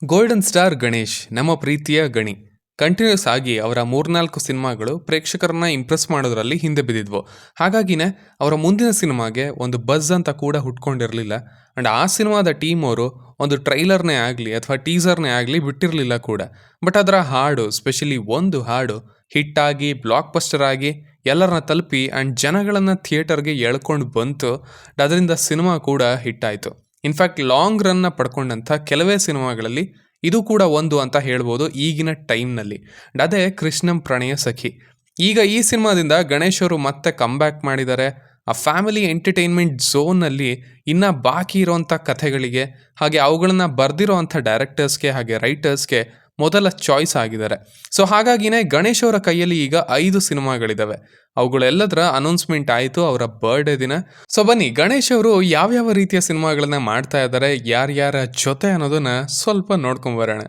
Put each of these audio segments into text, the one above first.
Golden star Ganesh ನಮ್ಮ ಪ್ರೀತಿಯ ಗಣಿ ಕಂಟಿನ್ಯೂಸ್ ಆಗಿ ಅವರ 3-4 ಸಿನಿಮಾಗಳು ಪ್ರೇಕ್ಷಕರನ್ನ ಇಂಪ್ರೆಸ್ ಮಾಡೋದ್ರಲ್ಲಿ ಹಿಂದೆ ಬಿದ್ದಿದ್ವು. ಹಾಗಾಗಿನೇ ಅವರ ಮುಂದಿನ ಸಿನಿಮಾಗೆ ಒಂದು ಬಜ್ ಅಂತ ಕೂಡ ಹುಟ್ಕೊಂಡಿರಲಿಲ್ಲ. ಆ್ಯಂಡ್ ಆ ಸಿನಿಮಾದ ಟೀಮ್ ಅವರು ಒಂದು ಟ್ರೈಲರ್ನೇ ಆಗಲಿ ಅಥವಾ ಟೀಸರ್ನೇ ಆಗಲಿ ಬಿಟ್ಟಿರಲಿಲ್ಲ ಕೂಡ. ಬಟ್ ಅದರ ಹಾಡು, ಸ್ಪೆಷಲಿ ಒಂದು ಹಾಡು ಹಿಟ್ ಆಗಿ ಬ್ಲಾಕ್ ಬಸ್ಟರ್ ಆಗಿ ಎಲ್ಲರನ್ನ ತಲುಪಿ ಆ್ಯಂಡ್ ಜನಗಳನ್ನು ಥಿಯೇಟರ್ಗೆ ಎಳ್ಕೊಂಡು ಬಂತು. ಅದರಿಂದ ಸಿನಿಮಾ ಕೂಡ ಹಿಟ್ ಆಯಿತು. ಇನ್ಫ್ಯಾಕ್ಟ್ ಲಾಂಗ್ ರನ್ನ ಪಡ್ಕೊಂಡಂಥ ಕೆಲವೇ ಸಿನಿಮಾಗಳಲ್ಲಿ ಇದು ಕೂಡ ಒಂದು ಅಂತ ಹೇಳ್ಬೋದು ಈಗಿನ ಟೈಮ್ನಲ್ಲಿ. ಅದೇ ಕೃಷ್ಣಂ ಪ್ರಣಯ ಸಖಿ. ಈಗ ಈ ಸಿನಿಮಾದಿಂದ ಗಣೇಶ್ ಅವರು ಮತ್ತೆ ಕಮ್ಬ್ಯಾಕ್ ಮಾಡಿದ್ದಾರೆ. ಆ ಫ್ಯಾಮಿಲಿ ಎಂಟರ್ಟೈನ್ಮೆಂಟ್ ಝೋನ್ನಲ್ಲಿ ಇನ್ನೂ ಬಾಕಿ ಇರೋವಂಥ ಕಥೆಗಳಿಗೆ ಹಾಗೆ ಅವುಗಳನ್ನು ಬರೆದಿರೋ ಅಂಥ ಡೈರೆಕ್ಟರ್ಸ್ಗೆ ಹಾಗೆ ರೈಟರ್ಸ್ಗೆ ಮೊದಲ ಚಾಯ್ಸ್ ಆಗಿದ್ದಾರೆ. ಸೊ ಹಾಗಾಗಿನೇ ಗಣೇಶ್ ಅವರ ಕೈಯಲ್ಲಿ ಈಗ 5 ಸಿನಿಮಾಗಳಿದ್ದಾವೆ. ಅವುಗಳೆಲ್ಲದರ ಅನೌನ್ಸ್ಮೆಂಟ್ ಆಯಿತು ಅವರ ಬರ್ಡೇ ದಿನ. ಸೊ ಬನ್ನಿ, ಗಣೇಶ್ ಅವರು ಯಾವ್ಯಾವ ರೀತಿಯ ಸಿನಿಮಾಗಳನ್ನ ಮಾಡ್ತಾ ಇದ್ದಾರೆ, ಯಾರ್ಯಾರ ಜೊತೆ ಅನ್ನೋದನ್ನ ಸ್ವಲ್ಪ ನೋಡ್ಕೊಂಬರೋಣ.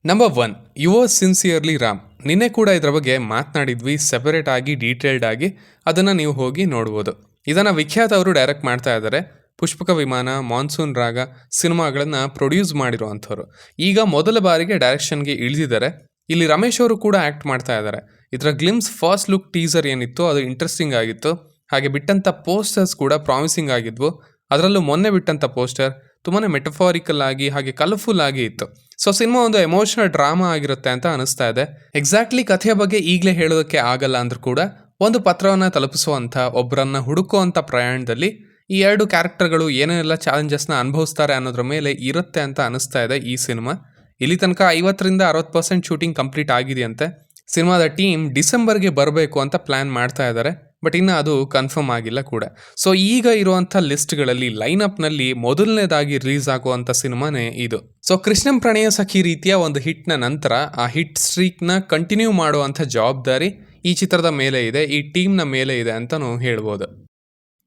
Number 1, yours sincerely Ram. ನಿನ್ನೆ ಕೂಡ ಇದರ ಬಗ್ಗೆ ಮಾತನಾಡಿದ್ವಿ ಸೆಪರೇಟ್ ಆಗಿ, ಡೀಟೇಲ್ಡ್ ಆಗಿ. ಅದನ್ನು ನೀವು ಹೋಗಿ ನೋಡ್ಬೋದು. ಇದನ್ನು ವಿಖ್ಯಾತ್ ಅವರು ಡೈರೆಕ್ಟ್ ಮಾಡ್ತಾ ಇದ್ದಾರೆ. ಪುಷ್ಪಕ ವಿಮಾನ, ಮಾನ್ಸೂನ್ ರಾಗ ಸಿನಿಮಾಗಳನ್ನು ಪ್ರೊಡ್ಯೂಸ್ ಮಾಡಿರುವಂಥವ್ರು. ಈಗ ಮೊದಲ ಬಾರಿಗೆ ಡೈರೆಕ್ಷನ್ಗೆ ಇಳಿದಿದ್ದಾರೆ. ಇಲ್ಲಿ ರಮೇಶ್ ಅವರು ಕೂಡ ಆ್ಯಕ್ಟ್ ಮಾಡ್ತಾ ಇದ್ದಾರೆ. ಇದರ ಗ್ಲಿಮ್ಸ್ ಫಸ್ಟ್ ಲುಕ್ ಟೀಸರ್ ಏನಿತ್ತು ಅದು ಇಂಟ್ರೆಸ್ಟಿಂಗ್ ಆಗಿತ್ತು. ಹಾಗೆ ಬಿಟ್ಟಂಥ ಪೋಸ್ಟರ್ಸ್ ಕೂಡ ಪ್ರಾಮಿಸಿಂಗ್ ಆಗಿದ್ವು. ಅದರಲ್ಲೂ ಮೊನ್ನೆ ಬಿಟ್ಟಂಥ ಪೋಸ್ಟರ್ ತುಂಬಾ ಮೆಟಫಾರಿಕಲ್ ಆಗಿ ಹಾಗೆ ಕಲರ್ಫುಲ್ ಆಗಿ ಇತ್ತು. ಸೊ ಸಿನಿಮಾ ಒಂದು ಎಮೋಷನಲ್ ಡ್ರಾಮಾ ಆಗಿರುತ್ತೆ ಅಂತ ಅನಿಸ್ತಾ ಇದೆ. ಎಕ್ಸಾಕ್ಟ್ಲಿ ಕಥೆಯ ಬಗ್ಗೆ ಈಗಲೇ ಹೇಳೋದಕ್ಕೆ ಆಗಲ್ಲ ಅಂದ್ರೂ ಕೂಡ ಒಂದು ಪತ್ರವನ್ನು ತಲುಪಿಸುವಂಥ, ಒಬ್ಬರನ್ನ ಹುಡುಕುವಂಥ ಪ್ರಯಾಣದಲ್ಲಿ ಈ 2 ಕ್ಯಾರೆಕ್ಟರ್ಗಳು ಏನೇನೆಲ್ಲ ಚಾಲೆಂಜಸ್ನ ಅನುಭವಿಸ್ತಾರೆ ಅನ್ನೋದ್ರ ಮೇಲೆ ಇರುತ್ತೆ ಅಂತ ಅನಿಸ್ತಾ ಇದೆ ಈ ಸಿನಿಮಾ. ಇಲ್ಲಿ ತನಕ 50-60% ಶೂಟಿಂಗ್ ಕಂಪ್ಲೀಟ್ ಆಗಿದೆಯಂತೆ. ಸಿನಿಮಾದ ಟೀಮ್ ಡಿಸೆಂಬರ್ಗೆ ಬರಬೇಕು ಅಂತ ಪ್ಲ್ಯಾನ್ ಮಾಡ್ತಾ ಇದ್ದಾರೆ. ಬಟ್ ಇನ್ನು ಅದು ಕನ್ಫರ್ಮ್ ಆಗಿಲ್ಲ ಕೂಡ. ಸೊ ಈಗ ಇರುವಂಥ ಲಿಸ್ಟ್ಗಳಲ್ಲಿ, ಲೈನಪ್ನಲ್ಲಿ ಮೊದಲನೇದಾಗಿ ರಿಲೀಸ್ ಆಗುವಂಥ ಸಿನಿಮಾನೇ ಇದು. ಸೊ ಕೃಷ್ಣಂ ಪ್ರಣಯ ಸಖಿ ರೀತಿಯ ಒಂದು ಹಿಟ್ನ ನಂತರ ಆ ಹಿಟ್ ಸ್ಟ್ರೀಕ್ನ ಕಂಟಿನ್ಯೂ ಮಾಡುವಂಥ ಜವಾಬ್ದಾರಿ ಈ ಚಿತ್ರದ ಮೇಲೆ ಇದೆ, ಈ ಟೀಮ್ನ ಮೇಲೆ ಇದೆ ಅಂತಲೂ ಹೇಳ್ಬೋದು.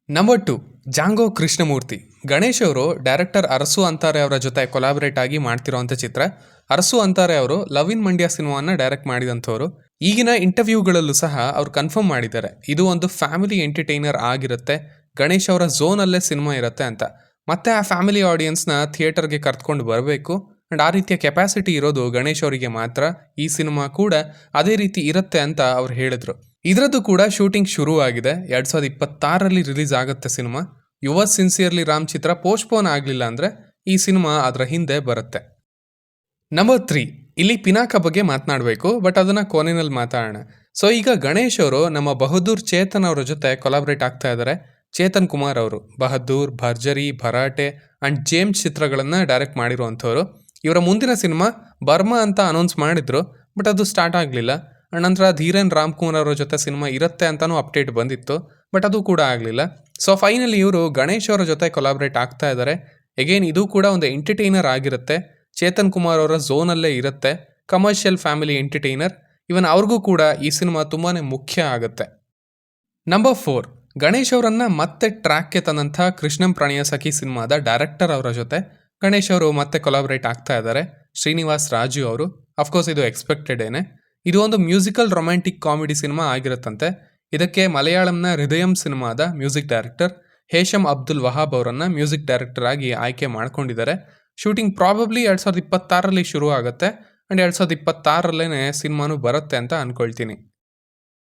Number 2, Django Krishnamurthy. ಗಣೇಶ್ ಅವರು ಡೈರೆಕ್ಟರ್ ಅರಸು ಅಂತಾರೆ ಅವರ ಜೊತೆ ಕೊಲಾಬರೇಟ್ ಆಗಿ ಮಾಡ್ತಿರೋಂಥ ಚಿತ್ರ. ಅರಸು ಅಂತಾರೆ ಅವರು ಲವ್ ಇನ್ ಮಂಡ್ಯ ಸಿನಿಮಾನ ಡೈರೆಕ್ಟ್ ಮಾಡಿದಂಥವ್ರು. ಈಗಿನ ಇಂಟರ್ವ್ಯೂಗಳಲ್ಲೂ ಸಹ ಅವ್ರು ಕನ್ಫರ್ಮ್ ಮಾಡಿದ್ದಾರೆ ಇದು ಒಂದು ಫ್ಯಾಮಿಲಿ ಎಂಟರ್ಟೈನರ್ ಆಗಿರುತ್ತೆ, ಗಣೇಶ್ ಅವರ ಝೋನಲ್ಲೇ ಸಿನಿಮಾ ಇರುತ್ತೆ ಅಂತ. ಮತ್ತೆ ಆ ಫ್ಯಾಮಿಲಿ ಆಡಿಯನ್ಸ್ನ ಥಿಯೇಟರ್ಗೆ ಕರ್ತ್ಕೊಂಡು ಬರಬೇಕು. ಆ್ಯಂಡ್ ಆ ರೀತಿಯ ಕೆಪಾಸಿಟಿ ಇರೋದು ಗಣೇಶ್ ಅವರಿಗೆ ಮಾತ್ರ. ಈ ಸಿನಿಮಾ ಕೂಡ ಅದೇ ರೀತಿ ಇರುತ್ತೆ ಅಂತ ಅವ್ರು ಹೇಳಿದ್ರು. ಇದರದ್ದು ಕೂಡ ಶೂಟಿಂಗ್ ಶುರು ಆಗಿದೆ. 2026ರಲ್ಲಿ ರಿಲೀಸ್ ಆಗುತ್ತೆ cinema. Your sincerely Ram Chitra postpone ಆಗಲಿಲ್ಲ ಅಂದರೆ ಈ ಸಿನಿಮಾ ಅದರ ಹಿಂದೆ ಬರುತ್ತೆ. ನಂಬರ್ 3, ಇಲ್ಲಿ ಪಿನಾಕ ಬಗ್ಗೆ ಮಾತನಾಡಬೇಕು, ಬಟ್ ಅದನ್ನು ಕೊನೆಯಲ್ಲಿ ಮಾತಾಡೋಣ. ಸೊ ಈಗ ಗಣೇಶ್ ಅವರು ನಮ್ಮ ಬಹದ್ದೂರ್ ಚೇತನ್ ಅವರ ಜೊತೆ ಕೊಲಾಬ್ರೇಟ್ ಆಗ್ತಾ ಇದ್ದಾರೆ. ಚೇತನ್ ಕುಮಾರ್ ಅವರು ಬಹದ್ದೂರ್, ಭರ್ಜರಿ, ಭರಾಟೆ ಆ್ಯಂಡ್ ಜೇಮ್ಸ್ ಚಿತ್ರಗಳನ್ನು ಡೈರೆಕ್ಟ್ ಮಾಡಿರುವಂಥವ್ರು. ಇವರ ಮುಂದಿನ ಸಿನಿಮಾ ಬರ್ಮಾ ಅಂತ ಅನೌನ್ಸ್ ಮಾಡಿದ್ರು, ಬಟ್ ಅದು ಸ್ಟಾರ್ಟ್ ಆಗಲಿಲ್ಲ. ನಂತರ ಧೀರೇನ್ ರಾಮ್ಕುಮಾರ್ ಅವರ ಜೊತೆ ಸಿನಿಮಾ ಇರುತ್ತೆ ಅಂತಲೂ ಅಪ್ಡೇಟ್ ಬಂದಿತ್ತು, ಬಟ್ ಅದು ಕೂಡ ಆಗಲಿಲ್ಲ. ಸೊ ಫೈನಲಿ ಇವರು ಗಣೇಶ್ ಅವರ ಜೊತೆ ಕೊಲಾಬ್ರೇಟ್ ಆಗ್ತಾ ಇದ್ದಾರೆ. ಎಗೇನ್ ಇದು ಕೂಡ ಒಂದು ಎಂಟರ್ಟೈನರ್ ಆಗಿರುತ್ತೆ. ಚೇತನ್ ಕುಮಾರ್ ಅವರ ಝೋನಲ್ಲೇ ಇರುತ್ತೆ. Commercial family entertainer. ಇವನ್ ಅವ್ರಿಗೂ ಕೂಡ ಈ ಸಿನಿಮಾ ತುಂಬಾ ಮುಖ್ಯ ಆಗುತ್ತೆ. ನಂಬರ್ 4, ಗಣೇಶ್ ಅವರನ್ನು ಮತ್ತೆ ಟ್ರ್ಯಾಕ್ಗೆ ತಂದಂಥ ಕೃಷ್ಣಂ ಪ್ರಣಯ ಸಖಿ ಸಿನಿಮಾದ ಡೈರೆಕ್ಟರ್ ಅವರ ಜೊತೆ ಗಣೇಶ್ ಅವರು ಮತ್ತೆ ಕೊಲಾಬ್ರೇಟ್ ಆಗ್ತಾ ಇದ್ದಾರೆ. ಶ್ರೀನಿವಾಸ್ ರಾಜು ಅವರು. ಅಫ್ಕೋರ್ಸ್ ಇದು ಎಕ್ಸ್ಪೆಕ್ಟೆಡ್ ಏನೇ. ಇದು ಒಂದು ಮ್ಯೂಸಿಕಲ್ ರೊಮ್ಯಾಂಟಿಕ್ ಕಾಮಿಡಿ ಸಿನಿಮಾ ಆಗಿರುತ್ತಂತೆ. ಇದಕ್ಕೆ ಮಲಯಾಳಂನ ಹೃದಯಂ ಸಿನಿಮಾದ music director Heysham Abdul Wahab ಅವರನ್ನು ಮ್ಯೂಸಿಕ್ ಡೈರೆಕ್ಟರ್ ಆಗಿ ಆಯ್ಕೆ ಮಾಡ್ಕೊಂಡಿದ್ದಾರೆ. ಶೂಟಿಂಗ್ ಪ್ರಾಬಬ್ಲಿ 2026ರಲ್ಲಿ ಶುರು ಆಗುತ್ತೆ. ಆ್ಯಂಡ್ 2026ರಲ್ಲೇ ಸಿನಿಮಾನು ಬರುತ್ತೆ ಅಂತ ಅಂದ್ಕೊಳ್ತೀನಿ.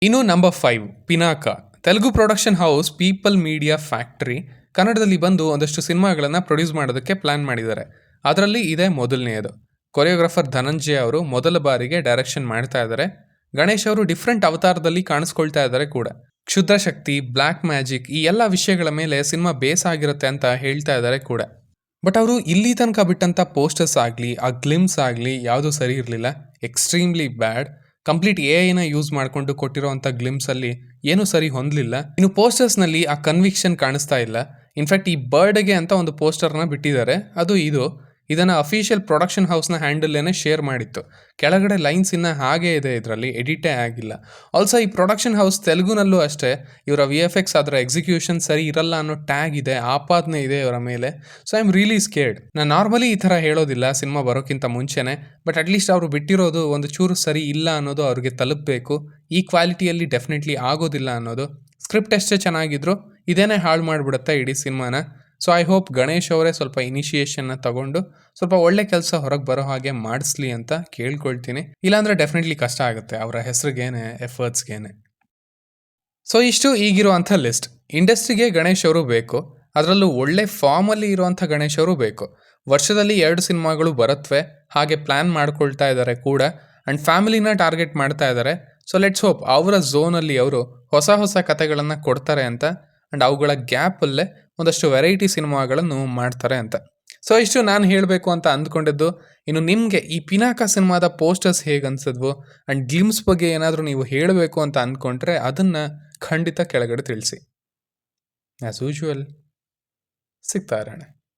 ಇನ್ನು number 5, Pinaka. Telugu production house people media factory ಕನ್ನಡದಲ್ಲಿ ಬಂದು ಒಂದಷ್ಟು ಸಿನಿಮಾಗಳನ್ನು ಪ್ರೊಡ್ಯೂಸ್ ಮಾಡೋದಕ್ಕೆ ಪ್ಲ್ಯಾನ್ ಮಾಡಿದ್ದಾರೆ. ಅದರಲ್ಲಿ ಇದೇ ಮೊದಲನೆಯದು. ಕೊರಿಯೋಗ್ರಾಫರ್ ಧನಂಜಯ ಅವರು ಮೊದಲ ಬಾರಿಗೆ ಡೈರೆಕ್ಷನ್ ಮಾಡ್ತಾ ಇದ್ದಾರೆ. ಗಣೇಶ್ ಅವರು ಡಿಫ್ರೆಂಟ್ ಅವತಾರದಲ್ಲಿ ಕಾಣಿಸ್ಕೊಳ್ತಾ ಇದ್ದಾರೆ ಕೂಡ. ಕ್ಷುದ್ರ ಶಕ್ತಿ, ಬ್ಲ್ಯಾಕ್ ಮ್ಯಾಜಿಕ್ ಈ ಎಲ್ಲ ವಿಷಯಗಳ ಮೇಲೆ ಸಿನಿಮಾ ಬೇಸ್ ಆಗಿರುತ್ತೆ ಅಂತ ಹೇಳ್ತಾ ಇದ್ದಾರೆ ಕೂಡ. ಬಟ್ ಅವರು ಇಲ್ಲಿ ತನಕ ಬಿಟ್ಟಂಥ ಪೋಸ್ಟರ್ಸ್ ಆಗಲಿ, ಆ ಗ್ಲಿಮ್ಸ್ ಆಗಲಿ ಯಾವುದೂ ಸರಿ ಇರಲಿಲ್ಲ. ಎಕ್ಸ್ಟ್ರೀಮ್ಲಿ ಬ್ಯಾಡ್. ಕಂಪ್ಲೀಟ್ ಎಐನ ಯೂಸ್ ಮಾಡಿಕೊಂಡು ಕೊಟ್ಟಿರೋವಂಥ ಗ್ಲಿಮ್ಸಲ್ಲಿ ಏನೂ ಸರಿ ಹೊಂದಲಿಲ್ಲ. ಇನ್ನು ಪೋಸ್ಟರ್ಸ್ನಲ್ಲಿ ಆ ಕನ್ವಿಕ್ಷನ್ ಕಾಣಿಸ್ತಾ ಇಲ್ಲ. ಇನ್ಫ್ಯಾಕ್ಟ್ ಈ ಬರ್ಡೇಗೆ ಅಂತ ಒಂದು ಪೋಸ್ಟರ್ನ ಬಿಟ್ಟಿದ್ದಾರೆ. ಅದು ಇದನ್ನು ಅಫಿಷಿಯಲ್ ಪ್ರೊಡಕ್ಷನ್ ಹೌಸ್ನ ಹ್ಯಾಂಡಲ್ಲೇನೆ ಶೇರ್ ಮಾಡಿತ್ತು. ಕೆಳಗಡೆ ಲೈನ್ಸ್ ಇನ್ನು ಹಾಗೇ ಇದೆ, ಇದರಲ್ಲಿ ಎಡಿಟೇ ಆಗಿಲ್ಲ. ಆಲ್ಸೋ ಈ ಪ್ರೊಡಕ್ಷನ್ ಹೌಸ್ ತೆಲುಗುನಲ್ಲೂ ಅಷ್ಟೇ ಇವರ VFX ಅದರ ಎಕ್ಸಿಕ್ಯೂಷನ್ ಸರಿ ಇರಲ್ಲ ಅನ್ನೋ ಟ್ಯಾಗ್ ಇದೆ, ಆಪಾದನೆ ಇದೆ ಇವರ ಮೇಲೆ. So I am really scared. ನಾನು ನಾರ್ಮಲಿ ಈ ಥರ ಹೇಳೋದಿಲ್ಲ ಸಿನಿಮಾ ಬರೋಕ್ಕಿಂತ ಮುಂಚೆನೇ, ಬಟ್ ಅಟ್ಲೀಸ್ಟ್ ಅವರು ಬಿಟ್ಟಿರೋದು ಒಂದು ಚೂರು ಸರಿ ಇಲ್ಲ ಅನ್ನೋದು ಅವ್ರಿಗೆ ತಲುಪಬೇಕು. ಈ ಕ್ವಾಲಿಟಿಯಲ್ಲಿ ಡೆಫಿನೆಟ್ಲಿ ಆಗೋದಿಲ್ಲ ಅನ್ನೋದು. ಸ್ಕ್ರಿಪ್ಟ್ ಎಷ್ಟೇ ಚೆನ್ನಾಗಿದ್ರು ಇದೇನೇ ಹಾಳು ಮಾಡಿಬಿಡುತ್ತೆ ಇಡೀ ಸಿನಿಮಾನ. ಸೊ ಐ ಹೋಪ್ ಗಣೇಶ್ ಅವರೇ ಸ್ವಲ್ಪ ಇನಿಷಿಯೇಷನ್ನ ತಗೊಂಡು ಸ್ವಲ್ಪ ಒಳ್ಳೆ ಕೆಲಸ ಹೊರಗೆ ಬರೋ ಹಾಗೆ ಮಾಡಿಸ್ಲಿ ಅಂತ ಕೇಳ್ಕೊಳ್ತೀನಿ. ಇಲ್ಲಾಂದರೆ ಡೆಫಿನೆಟ್ಲಿ ಕಷ್ಟ ಆಗುತ್ತೆ ಅವರ ಹೆಸರಿಗೇನೆ, ಎಫರ್ಟ್ಸ್ಗೇನೆ. ಸೊ ಇಷ್ಟು ಈಗಿರುವಂಥ ಲಿಸ್ಟ್. ಇಂಡಸ್ಟ್ರಿಗೆ ಗಣೇಶ್ ಅವರು ಬೇಕು, ಅದರಲ್ಲೂ ಒಳ್ಳೆ ಫಾರ್ಮಲ್ಲಿ ಇರುವಂಥ ಗಣೇಶ್ ಅವರು ಬೇಕು. ವರ್ಷದಲ್ಲಿ 2 ಸಿನಿಮಾಗಳು ಬರುತ್ತವೆ, ಹಾಗೆ ಪ್ಲ್ಯಾನ್ ಮಾಡ್ಕೊಳ್ತಾ ಇದ್ದಾರೆ ಕೂಡ. ಆ್ಯಂಡ್ ಫ್ಯಾಮಿಲಿನ ಟಾರ್ಗೆಟ್ ಮಾಡ್ತಾ ಇದ್ದಾರೆ. ಸೊ ಲೆಟ್ಸ್ ಹೋಪ್ ಅವರ ಝೋನಲ್ಲಿ ಅವರು ಹೊಸ ಹೊಸ ಕಥೆಗಳನ್ನು ಕೊಡ್ತಾರೆ ಅಂತ. ಆ್ಯಂಡ್ ಅವುಗಳ ಗ್ಯಾಪಲ್ಲೇ ಒಂದಷ್ಟು ವೆರೈಟಿ ಸಿನಿಮಾಗಳನ್ನು ಮಾಡ್ತಾರೆ ಅಂತ. ಸೊ ಇಷ್ಟು ನಾನು ಹೇಳಬೇಕು ಅಂತ ಅಂದ್ಕೊಂಡಿದ್ದು. ಇನ್ನು ನಿಮಗೆ ಈ ಪಿನಾಕ ಸಿನಿಮಾದ ಪೋಸ್ಟರ್ಸ್ ಹೇಗೆ ಅನ್ಸಿದ್ವು ಆ್ಯಂಡ್ ಗ್ಲಿಮ್ಸ್ ಬಗ್ಗೆ ಏನಾದರೂ ನೀವು ಹೇಳಬೇಕು ಅಂತ ಅಂದ್ಕೊಂಡ್ರೆ ಅದನ್ನು ಖಂಡಿತ ಕೆಳಗಡೆ ತಿಳಿಸಿ. ಆ್ಯಸ್ ಯೂಶುವಲ್ ಸಿಗ್ತಾ ಇರೋಣ.